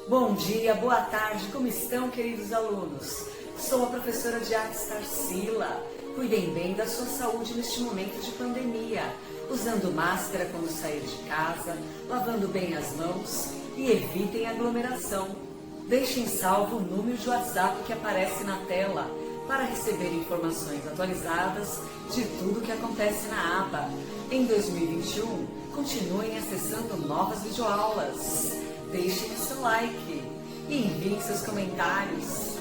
Bom dia, boa tarde, como estão, queridos alunos? Sou a professora de artes Tarsila. Cuidem bem da sua saúde neste momento de pandemia, usando máscara quando sair de casa, lavando bem as mãos e evitem aglomeração. Deixem salvo o número de WhatsApp que aparece na tela para receber informações atualizadas de tudo o que acontece na aba. Em 2021, continuem acessando novas videoaulas. Deixem o seu like e enviem seus comentários.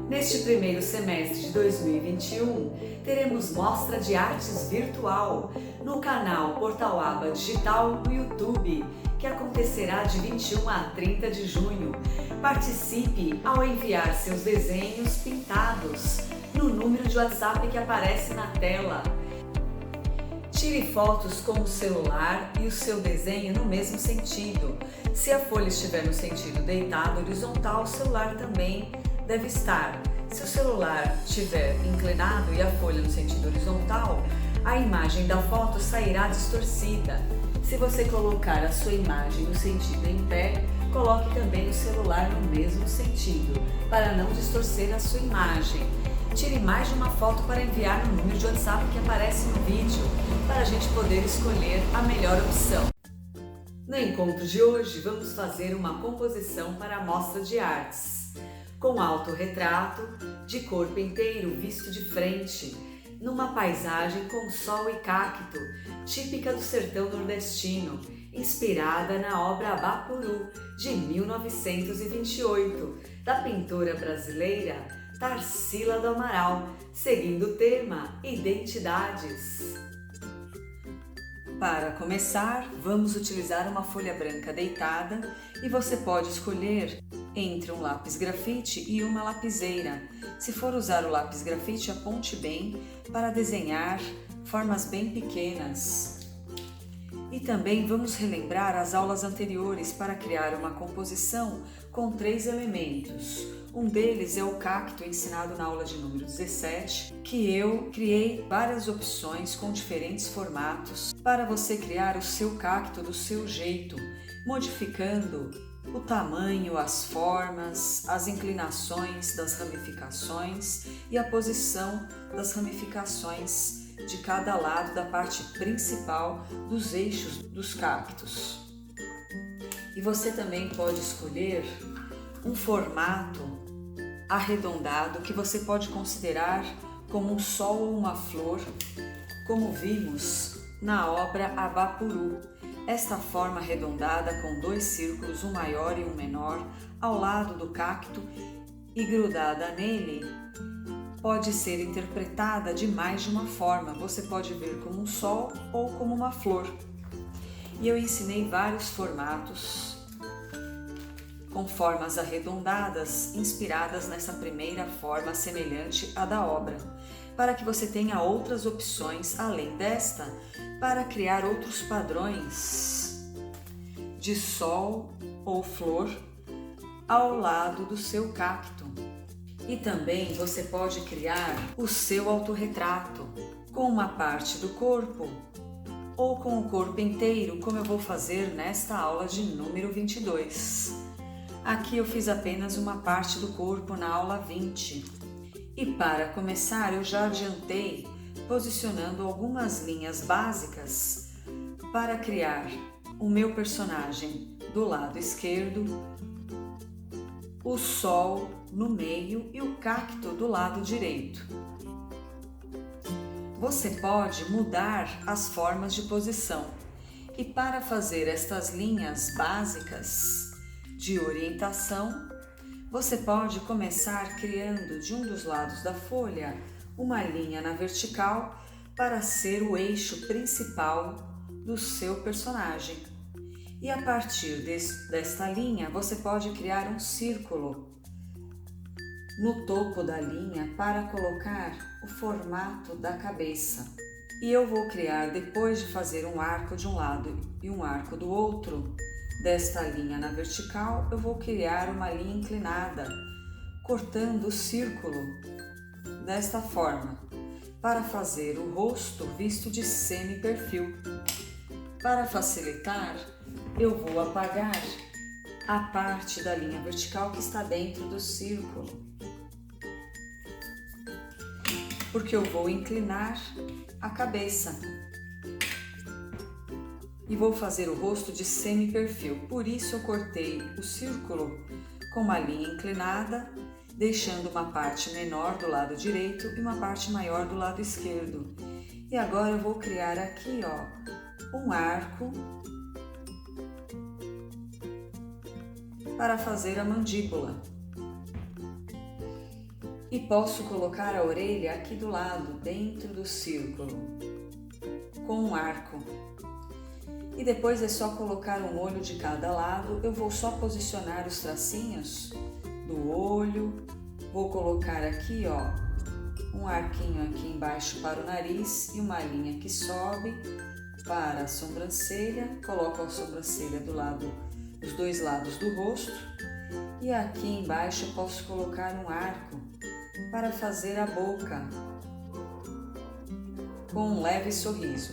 Neste primeiro semestre de 2021, teremos mostra de artes virtual no canal Portal Aba Digital no YouTube, que acontecerá de 21 a 30 de junho. Participe ao enviar seus desenhos pintados no número de WhatsApp que aparece na tela. Tire fotos com o celular e o seu desenho no mesmo sentido. Se a folha estiver no sentido deitado horizontal, o celular também deve estar. Se o celular estiver inclinado e a folha no sentido horizontal, a imagem da foto sairá distorcida. Se você colocar a sua imagem no sentido em pé, coloque também o celular no mesmo sentido, para não distorcer a sua imagem. Tire mais de uma foto para enviar no número de WhatsApp que aparece no vídeo, para a gente poder escolher a melhor opção. No encontro de hoje, vamos fazer uma composição para a mostra de artes, com autorretrato de corpo inteiro visto de frente, numa paisagem com sol e cacto, típica do sertão nordestino, inspirada na obra Abapuru, de 1928, da pintora brasileira Tarsila do Amaral, seguindo o tema Identidades. Para começar, vamos utilizar uma folha branca deitada e você pode escolher entre um lápis grafite e uma lapiseira. Se for usar o lápis grafite, aponte bem para desenhar formas bem pequenas. E também vamos relembrar as aulas anteriores para criar uma composição com 3 elementos. Um deles é o cacto, ensinado na aula de número 17, que eu criei várias opções com diferentes formatos para você criar o seu cacto do seu jeito, modificando o tamanho, as formas, as inclinações das ramificações e a posição das ramificações de cada lado da parte principal dos eixos dos cactos. E você também pode escolher um formato arredondado que você pode considerar como um sol ou uma flor, como vimos na obra Abapuru. Esta forma arredondada com 2 círculos, um maior e um menor, ao lado do cacto e grudada nele, pode ser interpretada de mais de uma forma. Você pode ver como um sol ou como uma flor. E eu ensinei vários formatos com formas arredondadas, inspiradas nessa primeira forma semelhante à da obra, para que você tenha outras opções além desta, para criar outros padrões de sol ou flor ao lado do seu cacto. E também você pode criar o seu autorretrato com uma parte do corpo ou com o corpo inteiro, como eu vou fazer nesta aula de número 22. Aqui eu fiz apenas uma parte do corpo na aula 20. E para começar, eu já adiantei posicionando algumas linhas básicas para criar o meu personagem do lado esquerdo, o sol no meio e o cacto do lado direito. Você pode mudar as formas de posição e para fazer estas linhas básicas de orientação, você pode começar criando de um dos lados da folha uma linha na vertical para ser o eixo principal do seu personagem. E a partir desta linha, você pode criar um círculo no topo da linha para colocar o formato da cabeça. E eu vou criar, depois de fazer um arco de um lado e um arco do outro, desta linha na vertical, eu vou criar uma linha inclinada, cortando o círculo desta forma, para fazer o rosto visto de semi-perfil. Para facilitar, eu vou apagar a parte da linha vertical que está dentro do círculo, porque eu vou inclinar a cabeça e vou fazer o rosto de semi-perfil. Por isso eu cortei o círculo com uma linha inclinada, deixando uma parte menor do lado direito e uma parte maior do lado esquerdo. E agora eu vou criar aqui, ó, um arco para fazer a mandíbula. E posso colocar a orelha aqui do lado, dentro do círculo, com um arco. E depois é só colocar um olho de cada lado. Eu vou só posicionar os tracinhos do olho. Vou colocar aqui, ó, um arquinho aqui embaixo para o nariz e uma linha que sobe para a sobrancelha. Coloco a sobrancelha do lado, dos dois lados do rosto. E aqui embaixo eu posso colocar um arco para fazer a boca com um leve sorriso.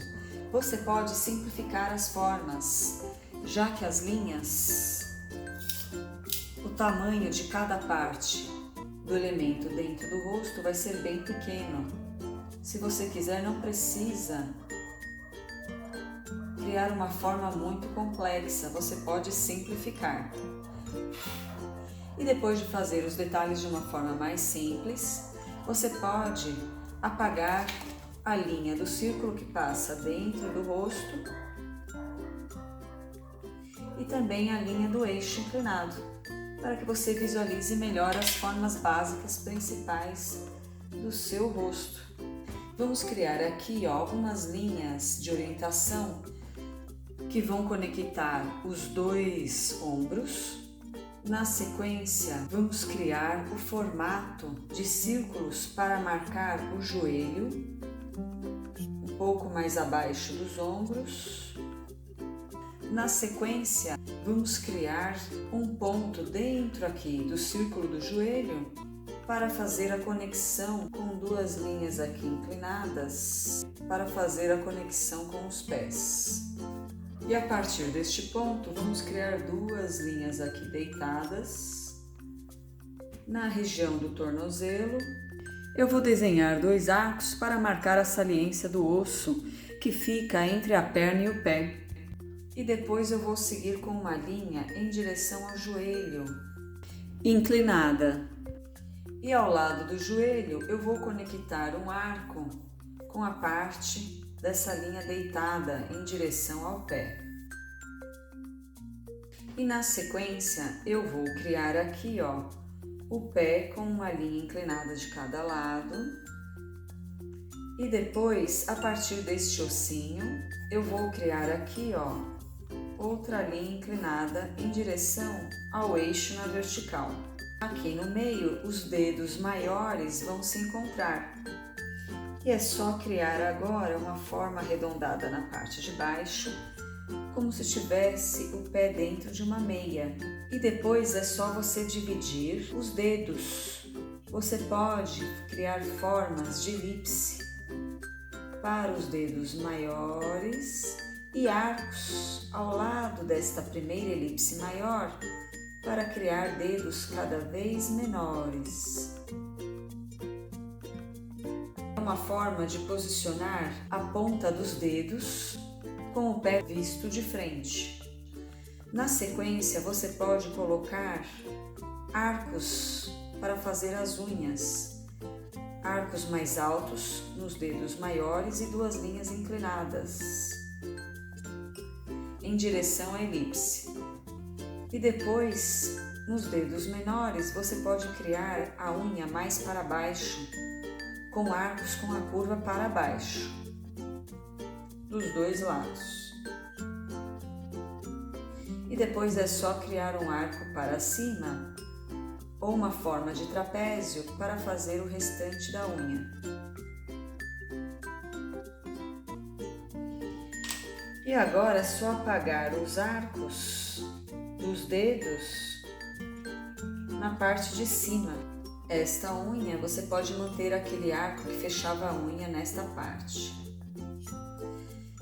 Você pode simplificar as formas, já que as linhas, o tamanho de cada parte do elemento dentro do rosto vai ser bem pequeno. Se você quiser, não precisa criar uma forma muito complexa, você pode simplificar. E depois de fazer os detalhes de uma forma mais simples, você pode apagar a linha do círculo que passa dentro do rosto e também a linha do eixo inclinado, para que você visualize melhor as formas básicas principais do seu rosto. Vamos criar aqui, ó, algumas linhas de orientação que vão conectar os dois ombros. Na sequência, vamos criar o formato de círculos para marcar o joelho, um pouco mais abaixo dos ombros. Na sequência, vamos criar um ponto dentro aqui do círculo do joelho para fazer a conexão com duas linhas aqui inclinadas, para fazer a conexão com os pés. E a partir deste ponto, vamos criar duas linhas aqui deitadas na região do tornozelo. Eu vou desenhar dois arcos para marcar a saliência do osso que fica entre a perna e o pé. E depois eu vou seguir com uma linha em direção ao joelho, inclinada. E ao lado do joelho eu vou conectar um arco com a parte dessa linha deitada em direção ao pé. E na sequência eu vou criar aqui, ó, o pé com uma linha inclinada de cada lado. E depois, a partir deste ossinho, eu vou criar aqui, ó, outra linha inclinada em direção ao eixo na vertical. Aqui no meio, os dedos maiores vão se encontrar. E é só criar agora uma forma arredondada na parte de baixo, como se tivesse o pé dentro de uma meia. E depois é só você dividir os dedos. Você pode criar formas de elipse para os dedos maiores e arcos ao lado desta primeira elipse maior para criar dedos cada vez menores. Uma forma de posicionar a ponta dos dedos com o pé visto de frente. Na sequência, você pode colocar arcos para fazer as unhas, arcos mais altos nos dedos maiores e duas linhas inclinadas em direção à elipse. E depois, nos dedos menores, você pode criar a unha mais para baixo, com arcos com a curva para baixo, dos dois lados. E depois é só criar um arco para cima ou uma forma de trapézio para fazer o restante da unha. E agora é só apagar os arcos dos dedos na parte de cima. Esta unha, você pode manter aquele arco que fechava a unha nesta parte.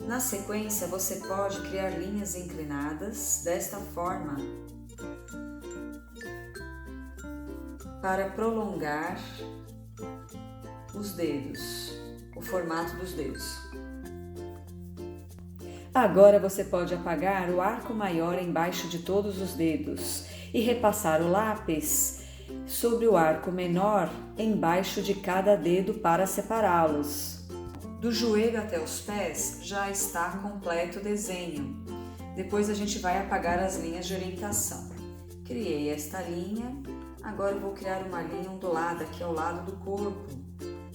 Na sequência, você pode criar linhas inclinadas desta forma para prolongar os dedos, o formato dos dedos. Agora você pode apagar o arco maior embaixo de todos os dedos e repassar o lápis sobre o arco menor embaixo de cada dedo para separá-los. Do joelho até os pés já está completo o desenho. Depois a gente vai apagar as linhas de orientação. Criei esta linha, agora eu vou criar uma linha ondulada aqui ao lado do corpo,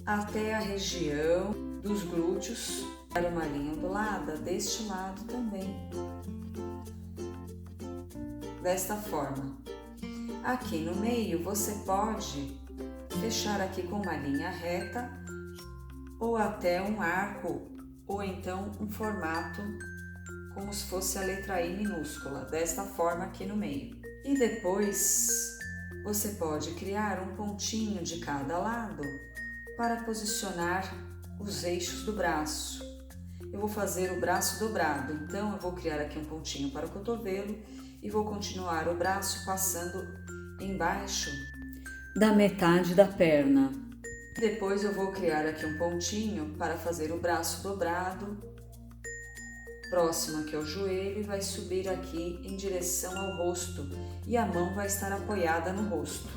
até a região dos glúteos. Criar uma linha ondulada deste lado também, desta forma. Aqui no meio você pode fechar aqui com uma linha reta ou até um arco ou então um formato como se fosse a letra I minúscula, desta forma aqui no meio. E depois você pode criar um pontinho de cada lado para posicionar os eixos do braço. Eu vou fazer o braço dobrado, então eu vou criar aqui um pontinho para o cotovelo e vou continuar o braço passando embaixo da metade da perna. Depois eu vou criar aqui um pontinho para fazer o braço dobrado, próximo aqui ao joelho, e vai subir aqui em direção ao rosto e a mão vai estar apoiada no rosto.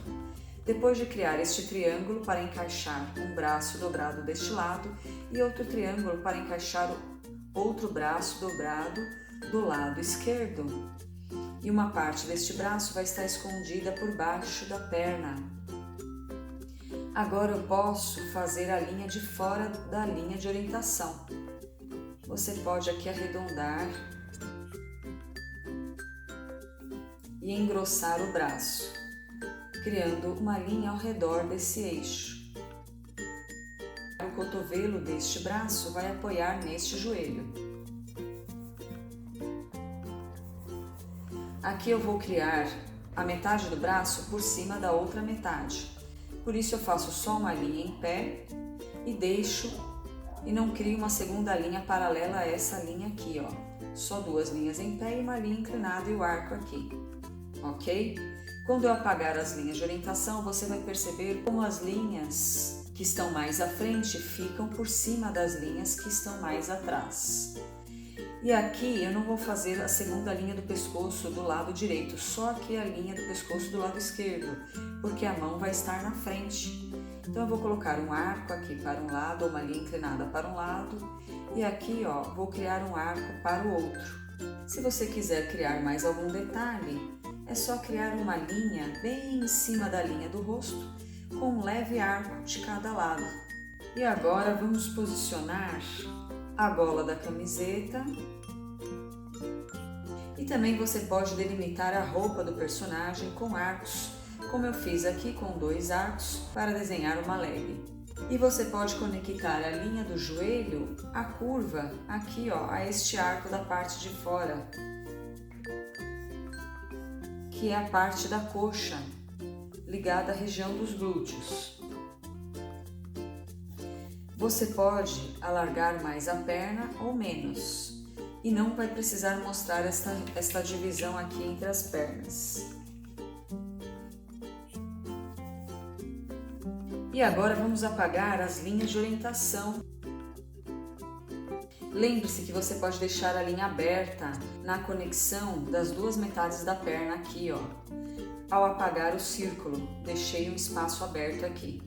Depois de criar este triângulo para encaixar um braço dobrado deste lado e outro triângulo para encaixar outro braço dobrado do lado esquerdo. E uma parte deste braço vai estar escondida por baixo da perna. Agora eu posso fazer a linha de fora da linha de orientação. Você pode aqui arredondar e engrossar o braço, criando uma linha ao redor desse eixo. O cotovelo deste braço vai apoiar neste joelho. Aqui eu vou criar a metade do braço por cima da outra metade. Por isso eu faço só uma linha em pé e deixo e não crio uma segunda linha paralela a essa linha aqui, ó. Só duas linhas em pé e uma linha inclinada e o arco aqui, ok? Quando eu apagar as linhas de orientação, você vai perceber como as linhas que estão mais à frente ficam por cima das linhas que estão mais atrás. E aqui eu não vou fazer a segunda linha do pescoço do lado direito, só aqui a linha do pescoço do lado esquerdo, porque a mão vai estar na frente. Então eu vou colocar um arco aqui para um lado, ou uma linha inclinada para um lado, e aqui, ó, vou criar um arco para o outro. Se você quiser criar mais algum detalhe, é só criar uma linha bem em cima da linha do rosto, com um leve arco de cada lado. E agora vamos posicionar a gola da camiseta. E também você pode delimitar a roupa do personagem com arcos, como eu fiz aqui com 2 arcos para desenhar uma leg. E você pode conectar a linha do joelho à curva aqui, ó, a este arco da parte de fora, que é a parte da coxa, ligada à região dos glúteos. Você pode alargar mais a perna ou menos, e não vai precisar mostrar esta divisão aqui entre as pernas. E agora vamos apagar as linhas de orientação. Lembre-se que você pode deixar a linha aberta na conexão das duas metades da perna aqui, ó. Ao apagar o círculo, deixei um espaço aberto aqui.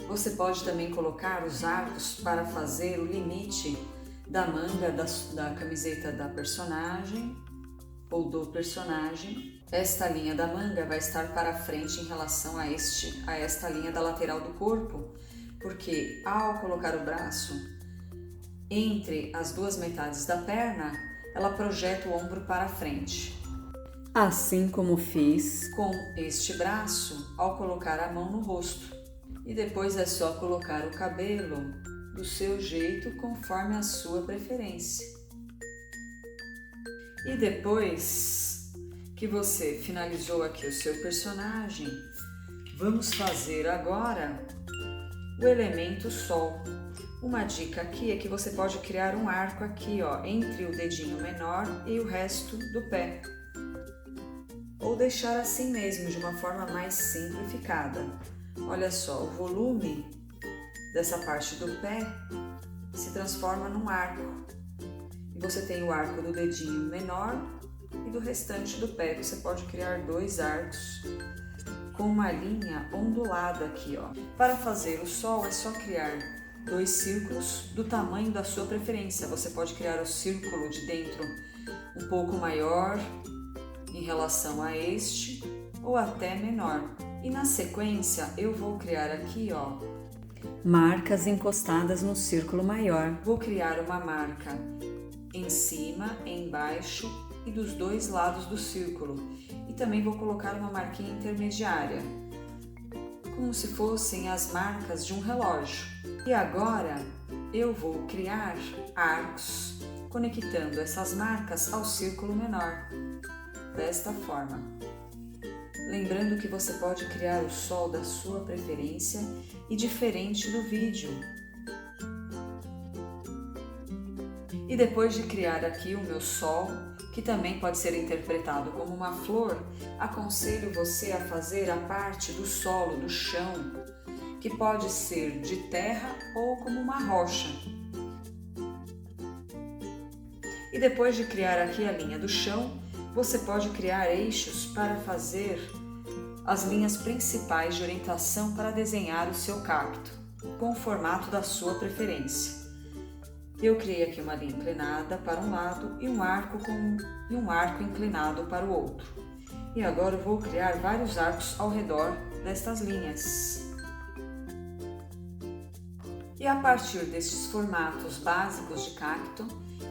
Você pode também colocar os arcos para fazer o limite da manga da camiseta da personagem ou do personagem. Esta linha da manga vai estar para frente em relação a esta linha da lateral do corpo, porque ao colocar o braço entre as duas metades da perna, ela projeta o ombro para frente. Assim como fiz com este braço ao colocar a mão no rosto. E depois é só colocar o cabelo do seu jeito, conforme a sua preferência. E depois que você finalizou aqui o seu personagem, vamos fazer agora o elemento Sol. Uma dica aqui é que você pode criar um arco aqui, ó, entre o dedinho menor e o resto do pé. ou deixar assim mesmo, de uma forma mais simplificada. Olha só, o volume dessa parte do pé se transforma num arco. E você tem o arco do dedinho menor e do restante do pé. Você pode criar 2 arcos com uma linha ondulada aqui, ó. Para fazer o sol é só criar 2 círculos do tamanho da sua preferência. Você pode criar o círculo de dentro um pouco maior em relação a este ou até menor. E na sequência eu vou criar aqui, ó, marcas encostadas no círculo maior. Vou criar uma marca em cima, embaixo e dos 2 lados do círculo. E também vou colocar uma marquinha intermediária, como se fossem as marcas de um relógio. E agora eu vou criar arcos conectando essas marcas ao círculo menor, desta forma. Lembrando que você pode criar o sol da sua preferência e diferente do vídeo. E depois de criar aqui o meu sol, que também pode ser interpretado como uma flor, aconselho você a fazer a parte do solo, do chão, que pode ser de terra ou como uma rocha. E depois de criar aqui a linha do chão, você pode criar eixos para fazer as linhas principais de orientação para desenhar o seu cacto, com o formato da sua preferência. Eu criei aqui uma linha inclinada para um lado e um arco inclinado para o outro. E agora eu vou criar vários arcos ao redor destas linhas. E a partir destes formatos básicos de cacto,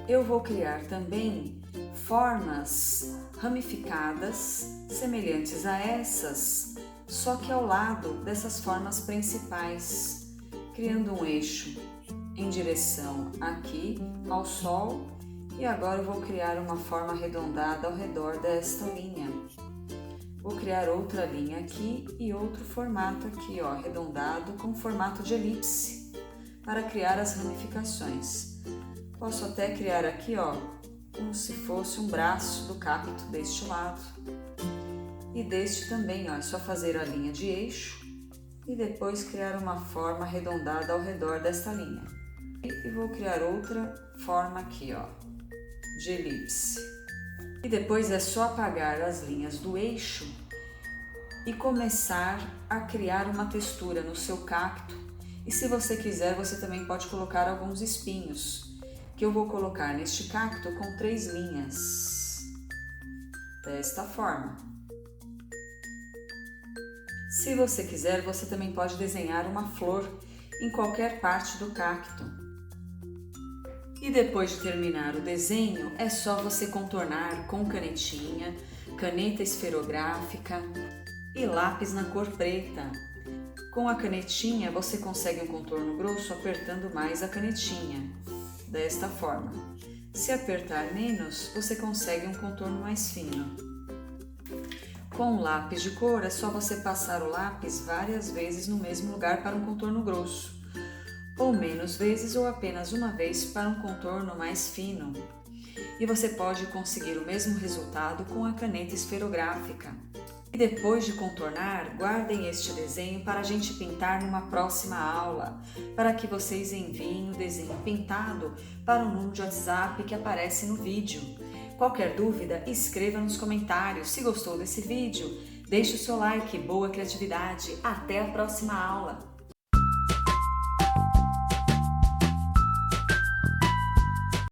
eu vou criar também formas ramificadas semelhantes a essas, só que ao lado dessas formas principais, criando um eixo em direção aqui ao sol. E agora eu vou criar uma forma arredondada ao redor desta linha. Vou criar outra linha aqui e outro formato aqui, ó, arredondado com formato de elipse, para criar as ramificações. Posso até criar aqui, ó, como se fosse um braço do cacto deste lado. E deste também, ó, é só fazer a linha de eixo e depois criar uma forma arredondada ao redor desta linha. E vou criar outra forma aqui, ó, de elipse. E depois é só apagar as linhas do eixo e começar a criar uma textura no seu cacto. E se você quiser, você também pode colocar alguns espinhos, que eu vou colocar neste cacto com 3 linhas, desta forma. Se você quiser, você também pode desenhar uma flor em qualquer parte do cacto. E depois de terminar o desenho, é só você contornar com canetinha, caneta esferográfica e lápis na cor preta. Com a canetinha, você consegue um contorno grosso apertando mais a canetinha, desta forma. Se apertar menos, você consegue um contorno mais fino. Com o lápis de cor, é só você passar o lápis várias vezes no mesmo lugar para um contorno grosso, ou menos vezes ou apenas uma vez para um contorno mais fino. E você pode conseguir o mesmo resultado com a caneta esferográfica. E depois de contornar, guardem este desenho para a gente pintar numa próxima aula, para que vocês enviem o desenho pintado para o número de WhatsApp que aparece no vídeo. Qualquer dúvida, escreva nos comentários. Se gostou desse vídeo, deixe o seu like. Boa criatividade! Até a próxima aula!